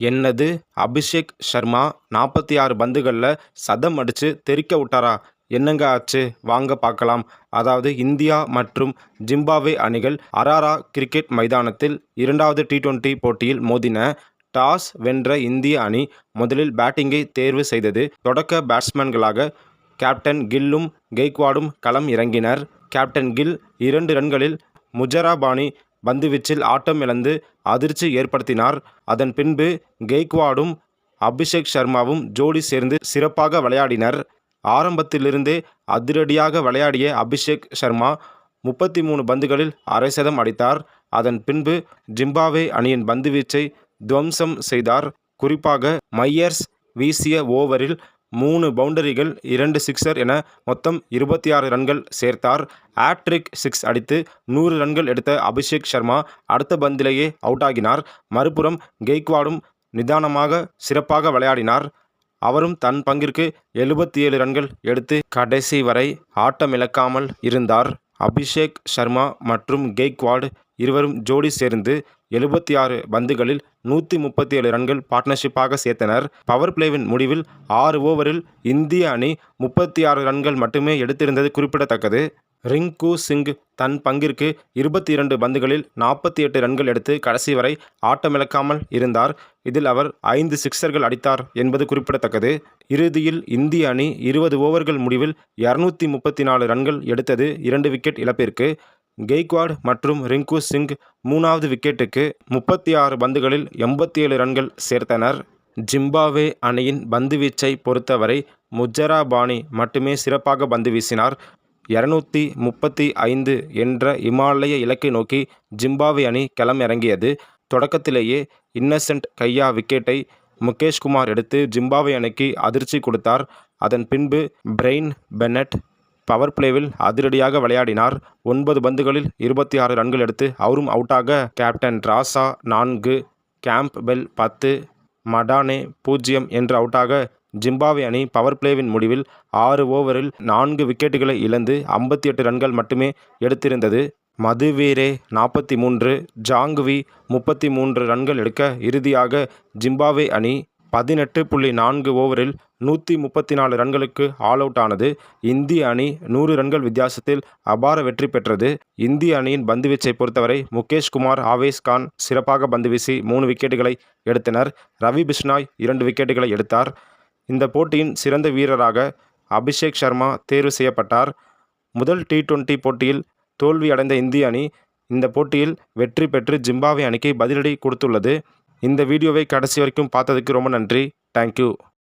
என்னது, அபிஷேக் ஷர்மா 46 பந்துகளில் சதம் அடித்து தெறிக்க விட்டாரா? என்னங்க ஆச்சு, வாங்க பார்க்கலாம். அதாவது இந்தியா மற்றும் ஜிம்பாப்வே அணிகள் அராரா கிரிக்கெட் மைதானத்தில் 2வது T20 போட்டியில் மோதின. டாஸ் வென்ற இந்திய அணி முதலில் பேட்டிங்கை தேர்வு செய்தது. தொடக்க பேட்ஸ்மேன்களாக கேப்டன் கில்லும் கெய்க்வாடும் களம் இறங்கினர். கேப்டன் கில் 2 ரன்களில் முஜராபானி பந்துவீச்சில் ஆட்டம் இழந்து அதிர்ச்சி ஏற்படுத்தினார். அதன் பின்பு கெய்க்வாடும் அபிஷேக் ஷர்மாவும் ஜோடி சேர்ந்து சிறப்பாக விளையாடினர். ஆரம்பத்திலிருந்தே அதிரடியாக விளையாடிய அபிஷேக் ஷர்மா 33 பந்துகளில் அரை சதம் அடித்தார். அதன் பின்பு ஜிம்பாப்வே அணியின் பந்துவீச்சை துவம்சம் செய்தார். குறிப்பாக மையர்ஸ் வீசிய ஓவரில் 3 பவுண்டரிகள் 2 சிக்சர் என மொத்தம் 26 ரன்கள் சேர்த்தார். ஹேட்ரிக் சிக்ஸ் அடித்து 100 ரன்கள் எடுத்த அபிஷேக் ஷர்மா அடுத்த பந்திலேயே அவுட் ஆகினார். மறுபுறம் கெய்க்வாடும் நிதானமாக சிறப்பாக விளையாடினார். அவரும் தன் பங்கிற்கு 77 ரன்கள் எடுத்து கடைசி வரை ஆட்டமிழக்காமல் இருந்தார். அபிஷேக் ஷர்மா மற்றும் கெய்க்வாட் இருவரும் ஜோடி சேர்ந்து 76 பந்துகளில் 137 ரன்கள் பார்ட்னர்ஷிப்பாக சேர்த்தனர். பவர் பிளேவின் முடிவில் 6 ஓவரில் இந்திய அணி 36 ரன்கள் மட்டுமே எடுத்திருந்தது குறிப்பிடத்தக்கது. ரிங்கு சிங் தன் பங்கிற்கு 22 பந்துகளில் 48 ரன்கள் எடுத்து கடைசி வரை ஆட்டமிழக்காமல் இருந்தார். இதில் அவர் 5 சிக்சர்கள் அடித்தார் என்பது குறிப்பிடத்தக்கது. இறுதியில் இந்திய அணி 20 ஓவர்கள் முடிவில் 234 ரன்கள் எடுத்தது 2 விக்கெட் இழப்பிற்கு. கெய்க்வாட் மற்றும் ரிங்கு சிங் 3வது விக்கெட்டுக்கு 36 பந்துகளில் 87 ரன்கள் சேர்த்தனர். ஜிம்பாப்வே அணியின் பந்துவீச்சை பொறுத்தவரை முஜராபானி மட்டுமே சிறப்பாக பந்து வீசினார். 235 என்ற இமாலய இலக்கை நோக்கி ஜிம்பாப்வே அணி களம் இறங்கியது. தொடக்கத்திலேயே இன்னசென்ட் கையா விக்கெட்டை முகேஷ்குமார் எடுத்து ஜிம்பாப்வே அணிக்கு அதிர்ச்சி கொடுத்தார். அதன் பின்பு பிரெயின் பென்னட் பவர் பிளேவில் அதிரடியாக விளையாடினார். 9 பந்துகளில் 26 ரன்கள் எடுத்து அவரும் அவுட்டாக கேப்டன் ராசா 4, கேம்ப்பெல் 10, மடானே 0 என்று அவுட்டாக ஜிம்பாப்வே அணி பவர் பிளேவின் முடிவில் 6 ஓவரில் 4 விக்கெட்டுகளை இழந்து 58 ரன்கள் மட்டுமே எடுத்திருந்தது. மதுவீரே 43, ஜாங்வி 33 ரன்கள் எடுக்க இறுதியாக ஜிம்பாப்வே அணி 18.4 ஓவரில் 134 ரன்களுக்கு ஆல் அவுட் ஆனது. இந்திய அணி 100 ரன்கள் வித்தியாசத்தில் அபார வெற்றி பெற்றது. இந்திய அணியின் பந்துவீச்சை பொறுத்தவரை முகேஷ்குமார், ஆவேஸ் கான் சிறப்பாக பந்துவீசி 3 விக்கெட்டுகளை எடுத்தனர். ரவி பிஷ்னாய் 2 விக்கெட்டுகளை எடுத்தார். இந்த போட்டியின் சிறந்த வீரராக அபிஷேக் ஷர்மா தேர்வு செய்யப்பட்டார். முதல் T20 போட்டியில் தோல்வி அடைந்த இந்திய அணி இந்த போட்டியில் வெற்றி பெற்று ஜிம்பாப்வே அணிக்கு பதிலடி கொடுத்துள்ளது. இந்த வீடியோவை கடைசி வரைக்கும் பார்த்ததுக்கு ரொம்ப நன்றி. தேங்க்யூ.